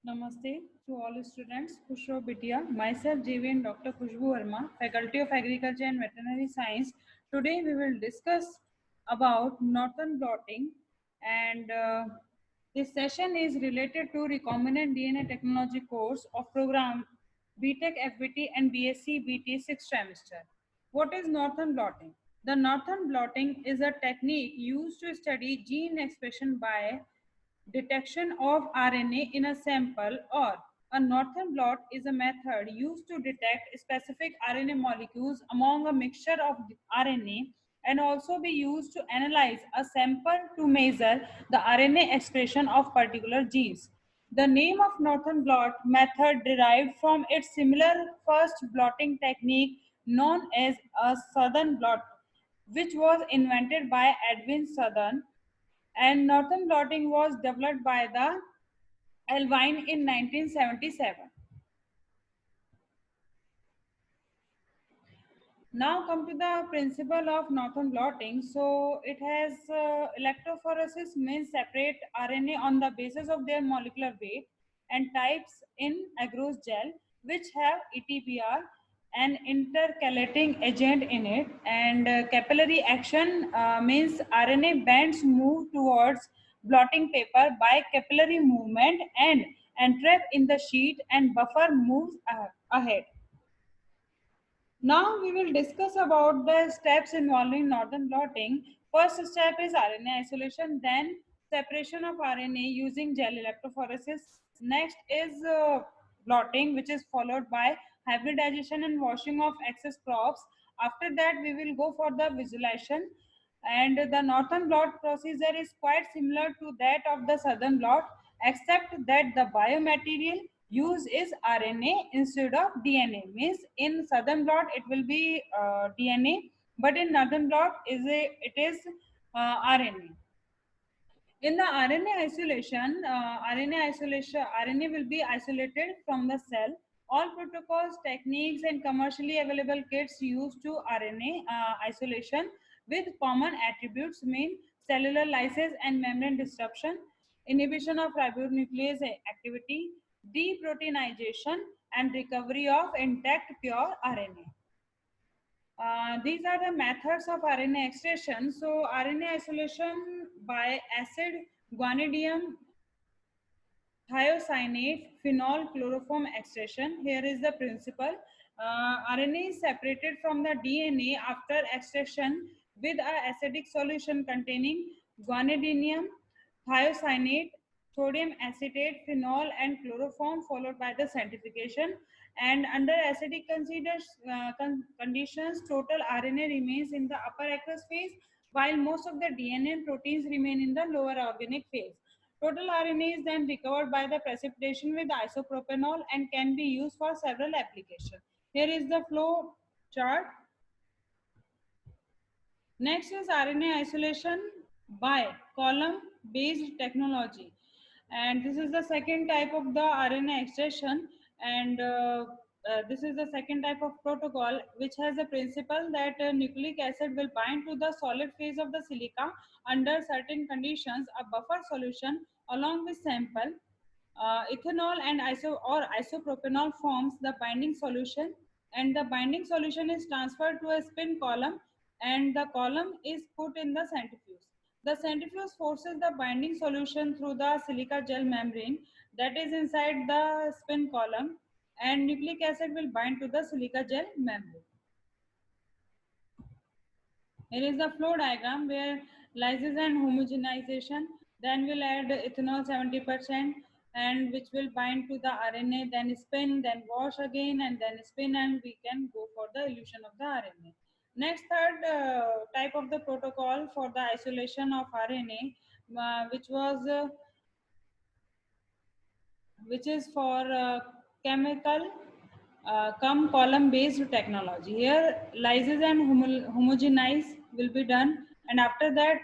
Namaste to all students. Khushro Bitia, myself JVN Dr. Khushbu Verma, Faculty of Agriculture and Veterinary Science. Today we will discuss about Northern blotting, and this session is related to recombinant DNA technology course of program BTech FBT and BSc BT 6th trimester. What is Northern blotting? The Northern blotting is a technique used to study gene expression by detection of RNA in a sample, or a Northern blot is a method used to detect specific RNA molecules among a mixture of RNA and also be used to analyze a sample to measure the RNA expression of particular genes. The name of Northern blot method derived from its similar first blotting technique known as a Southern blot, which was invented by Edwin Southern, and Northern blotting was developed by the Elvine in 1977. Now come to the principle of Northern blotting. So it has electrophoresis means separate RNA on the basis of their molecular weight and types in agarose gel which have ETBR, an intercalating agent in it, and capillary action means RNA bands move towards blotting paper by capillary movement and entrap in the sheet and buffer moves ahead. Now we will discuss about the steps involving Northern blotting. First step is RNA isolation, then separation of RNA using gel electrophoresis. Next is blotting, which is followed by hybridization and washing of excess crops. After that, we will go for the visualization. And the Northern blot procedure is quite similar to that of the Southern blot, except that the biomaterial used is RNA instead of DNA. Means in Southern blot it will be DNA, but in Northern blot it is RNA. In the RNA will be isolated from the cell. All protocols, techniques, and commercially available kits used to RNA isolation with common attributes mean cellular lysis and membrane disruption, inhibition of ribonuclease activity, deproteinization, and recovery of intact pure RNA. These are the methods of RNA extraction. So RNA isolation by acid guanidium thiocyanate phenol chloroform extraction. Here is the principle. RNA is separated from the DNA after extraction with a acidic solution containing guanidinium thiocyanate, sodium acetate, phenol, and chloroform, followed by the centrifugation. And under acidic conditions, total RNA remains in the upper aqueous phase, while most of the DNA and proteins remain in the lower organic phase. Total RNA is then recovered by the precipitation with isopropanol and can be used for several applications. Here is the flow chart. Next is RNA isolation by column based technology, and this is the second type of the RNA extraction, and this is the second type of protocol which has a principle that nucleic acid will bind to the solid phase of the silica under certain conditions. A buffer solution along with sample ethanol and isopropanol forms the binding solution, and the binding solution is transferred to a spin column, and the column is put in the centrifuge. The centrifuge forces the binding solution through the silica gel membrane that is inside the spin column, and nucleic acid will bind to the silica gel membrane. Here is the flow diagram where lysis and homogenization, then we'll add ethanol 70%, and which will bind to the RNA, then spin, then wash again, and then spin, and we can go for the elution of the RNA. Next, third type of the protocol for the isolation of RNA, which is for chemical come column based technology. Here lysis and homogenize will be done, and after that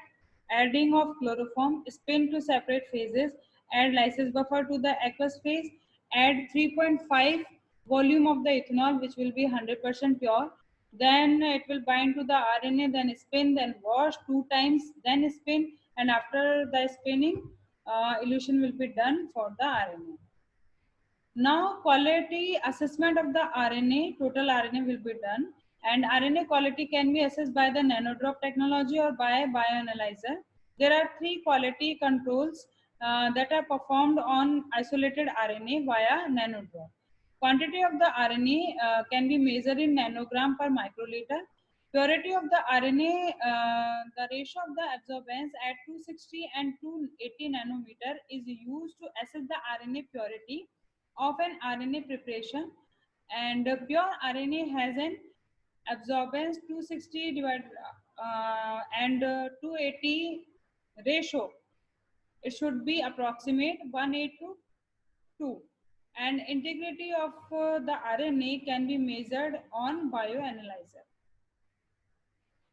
adding of chloroform, spin to separate phases, add lysis buffer to the aqueous phase, add 3.5 volume of the ethanol which will be 100% pure, then it will bind to the RNA, then spin, then wash two times, then spin, and after the spinning elution will be done for the RNA. Now quality assessment of the RNA, total RNA will be done, and RNA quality can be assessed by the nanodrop technology or by bioanalyzer. There are three quality controls that are performed on isolated RNA via nanodrop. Quantity of the RNA can be measured in nanogram per microliter. Purity of the RNA, the ratio of the absorbance at 260 and 280 nanometer is used to assess the RNA purity of an RNA preparation, and pure RNA has an absorbance 260 divided and 280 ratio. It should be approximate 1:8 to 2, and integrity of the RNA can be measured on bioanalyzer.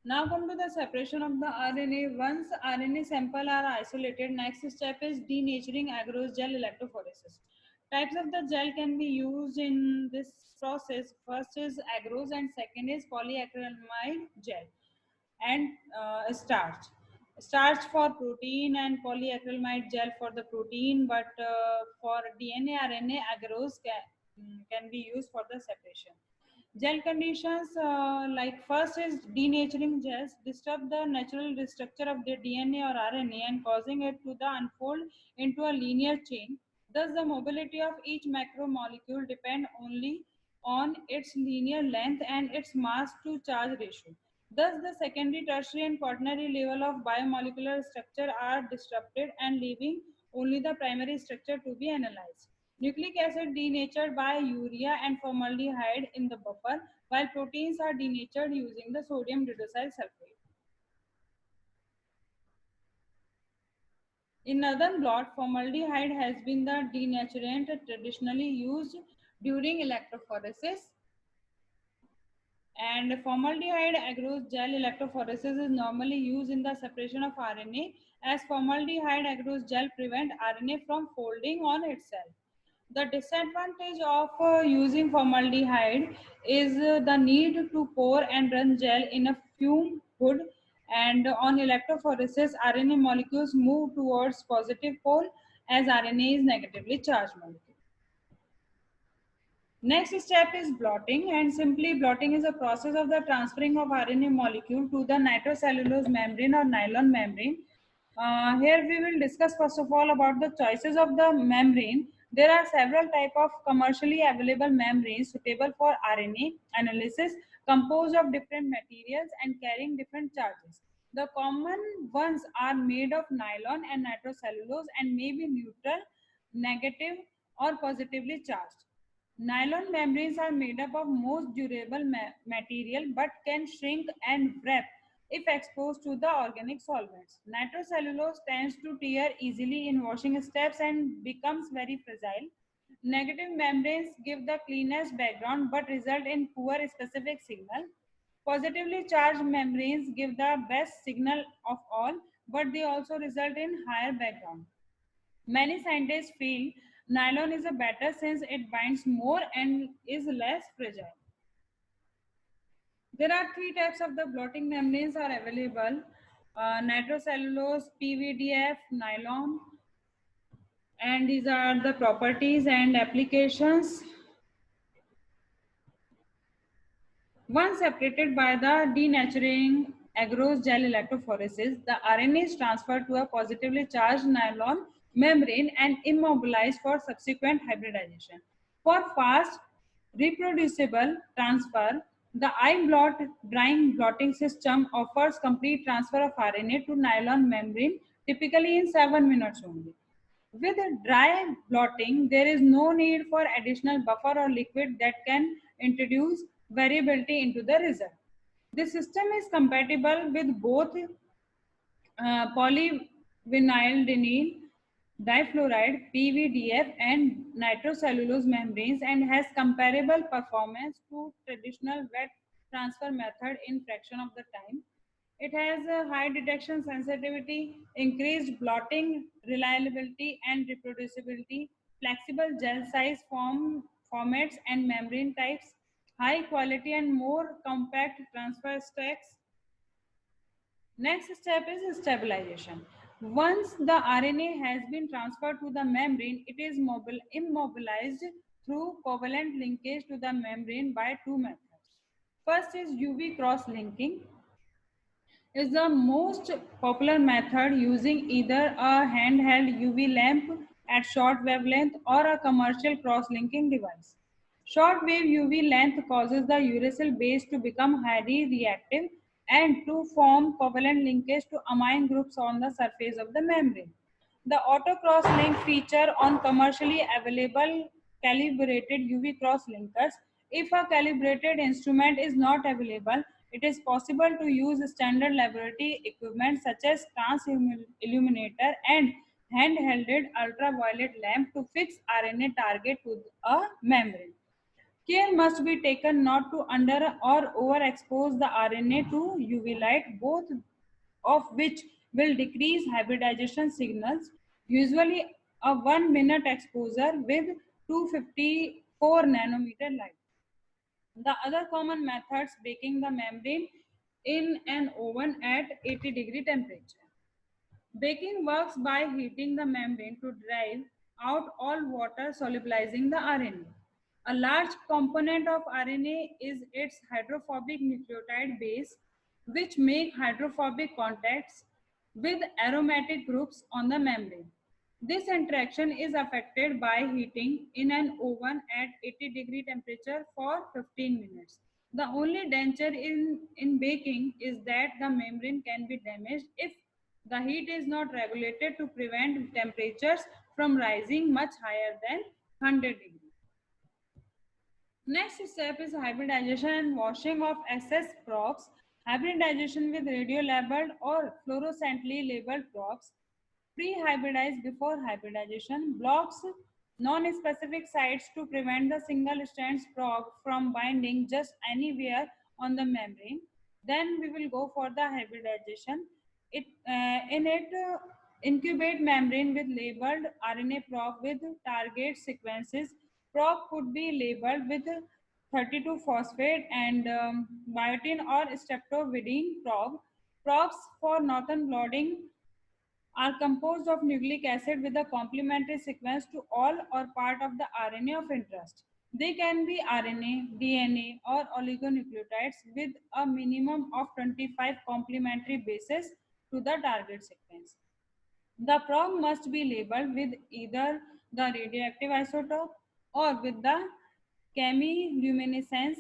Now come to the separation of the RNA. Once RNA sample are isolated, next step is denaturing agarose gel electrophoresis. Types of the gel can be used in this process. First is agarose and second is polyacrylamide gel and starch. Starch for protein and polyacrylamide gel for the protein, but for DNA, RNA, agarose can be used for the separation. Gel conditions, like first is denaturing gels disturb the natural structure of the DNA or RNA and causing it to the unfold into a linear chain. Thus, the mobility of each macromolecule depend only on its linear length and its mass to charge ratio. Thus, the secondary, tertiary, and quaternary level of biomolecular structure are disrupted and leaving only the primary structure to be analyzed. Nucleic acid denatured by urea and formaldehyde in the buffer, while proteins are denatured using the sodium rudocil sulfate. In northern blot, formaldehyde has been the denaturant traditionally used during electrophoresis, and formaldehyde agarose gel electrophoresis is normally used in the separation of RNA, as formaldehyde agarose gel prevent RNA from folding on itself. The disadvantage of using formaldehyde is the need to pour and run gel in a fume hood, and on electrophoresis, RNA molecules move towards positive pole as RNA is negatively charged molecule. Next step is blotting, and simply blotting is a process of the transferring of RNA molecule to the nitrocellulose membrane or nylon membrane. Here we will discuss first of all about the choices of the membrane. There are several type of commercially available membranes suitable for RNA analysis, composed of different materials and carrying different charges. The common ones are made of nylon and nitrocellulose and may be neutral, negative, or positively charged. Nylon membranes are made up of most durable material but can shrink and wrap if exposed to the organic solvents. Nitrocellulose tends to tear easily in washing steps and becomes very fragile. Negative membranes give the cleanest background but result in poor specific signal. Positively charged membranes give the best signal of all, but they also result in higher background. Many scientists feel nylon is a better since it binds more and is less fragile. There are three types of the blotting membranes are available: nitrocellulose, PVDF, nylon, and these are the properties and applications. Once separated by the denaturing agarose gel electrophoresis, the RNA is transferred to a positively charged nylon membrane and immobilized for subsequent hybridization. For fast, reproducible transfer, the iBlot drying blotting system offers complete transfer of RNA to nylon membrane, typically in 7 minutes only. With dry blotting, there is no need for additional buffer or liquid that can introduce variability into the result. This system is compatible with both polyvinylidene difluoride (PVDF) and nitrocellulose membranes and has comparable performance to traditional wet transfer method in fraction of the time. It has a high detection sensitivity, increased blotting reliability and reproducibility, flexible gel size formats and membrane types, high quality and more compact transfer stacks. Next step is stabilization. Once the RNA has been transferred to the membrane, it is immobilized through covalent linkage to the membrane by two methods. First is UV cross-linking, is the most popular method using either a handheld UV lamp at short wavelength or a commercial cross-linking device. Short wave UV length causes the uracil base to become highly reactive and to form covalent linkage to amine groups on the surface of the membrane. The auto cross-link feature on commercially available calibrated UV cross-linkers. If a calibrated instrument is not available, it is possible to use standard laboratory equipment such as trans illuminator and hand-held ultraviolet lamp to fix RNA target to a membrane. Care must be taken not to under or overexpose the RNA to UV light, both of which will decrease hybridization signals. Usually, a 1 minute exposure with 254 nanometer light. The other common methods, baking the membrane in an oven at 80-degree temperature. Baking works by heating the membrane to drive out all water, solubilizing the RNA. A large component of RNA is its hydrophobic nucleotide base, which make hydrophobic contacts with aromatic groups on the membrane. This interaction is affected by heating in an oven at 80-degree temperature for 15 minutes. The only danger in baking is that the membrane can be damaged if the heat is not regulated to prevent temperatures from rising much higher than 100 degrees. Next step is hybridization and washing of excess probes. Hybridization with radio-labeled or fluorescently labeled probes. Pre-hybridize before hybridization blocks non-specific sites to prevent the single-strand probe from binding just anywhere on the membrane. Then we will go for the hybridization. Incubate membrane with labeled RNA probe with target sequences. Probe could be labeled with 32 phosphate and biotin or streptovidin probe. Probes for northern blotting are composed of nucleic acid with a complementary sequence to all or part of the RNA of interest. They can be RNA, DNA, or oligonucleotides with a minimum of 25 complementary bases to the target sequence. The probe must be labeled with either the radioactive isotope or with the chemiluminescence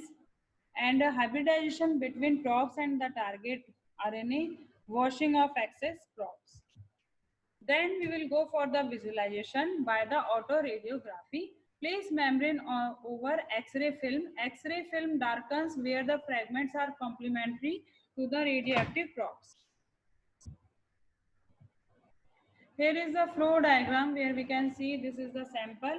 and a hybridization between probes and the target RNA, washing of excess probes. Then we will go for the visualization by the autoradiography. Place membrane over X-ray film. X-ray film darkens where the fragments are complementary to the radioactive probes. Here is the flow diagram where we can see this is the sample.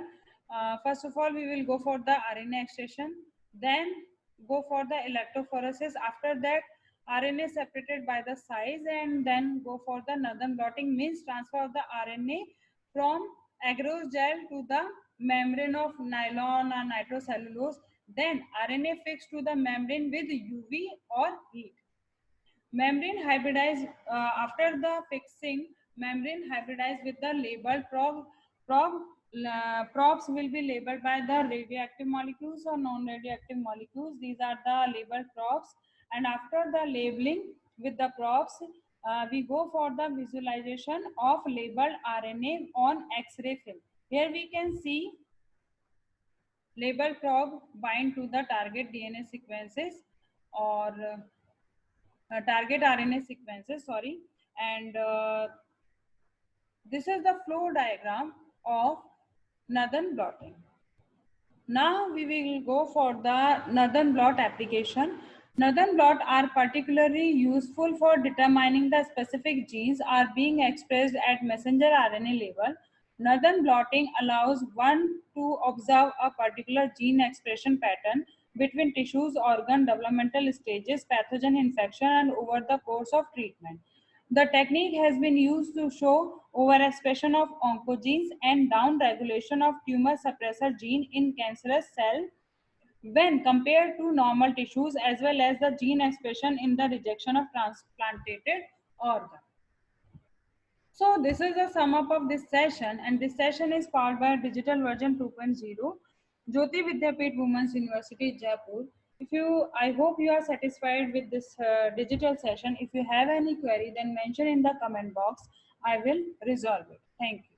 First of all, we will go for the RNA extraction, then go for the electrophoresis. After that, RNA separated by the size, and then go for the northern blotting, means transfer of the RNA from agarose gel to the membrane of nylon or nitrocellulose. Then RNA fixed to the membrane with UV or heat. Membrane hybridized after the fixing. Membrane hybridized with the labeled probes will be labeled by the radioactive molecules or non-radioactive molecules. These are the labeled probes. And after the labeling with the probes, we go for the visualization of labeled RNA on X-ray film. Here we can see labeled probe bind to the target DNA sequences or target RNA sequences, sorry, and this is the flow diagram of northern blotting. Now we will go for the northern blot application. Northern blot are particularly useful for determining the specific genes are being expressed at messenger RNA level. Northern blotting allows one to observe a particular gene expression pattern between tissues, organ, developmental stages, pathogen infection, and over the course of treatment. The technique has been used to show overexpression of oncogenes and downregulation of tumor suppressor gene in cancerous cell when compared to normal tissues, as well as the gene expression in the rejection of transplanted organ. So this is the sum up of this session, and this session is powered by digital version 2.0. Jyoti Vidyapeeth Women's University, Jaipur. I hope you are satisfied with this digital session. If you have any query, then mention in the comment box. I will resolve it. Thank you.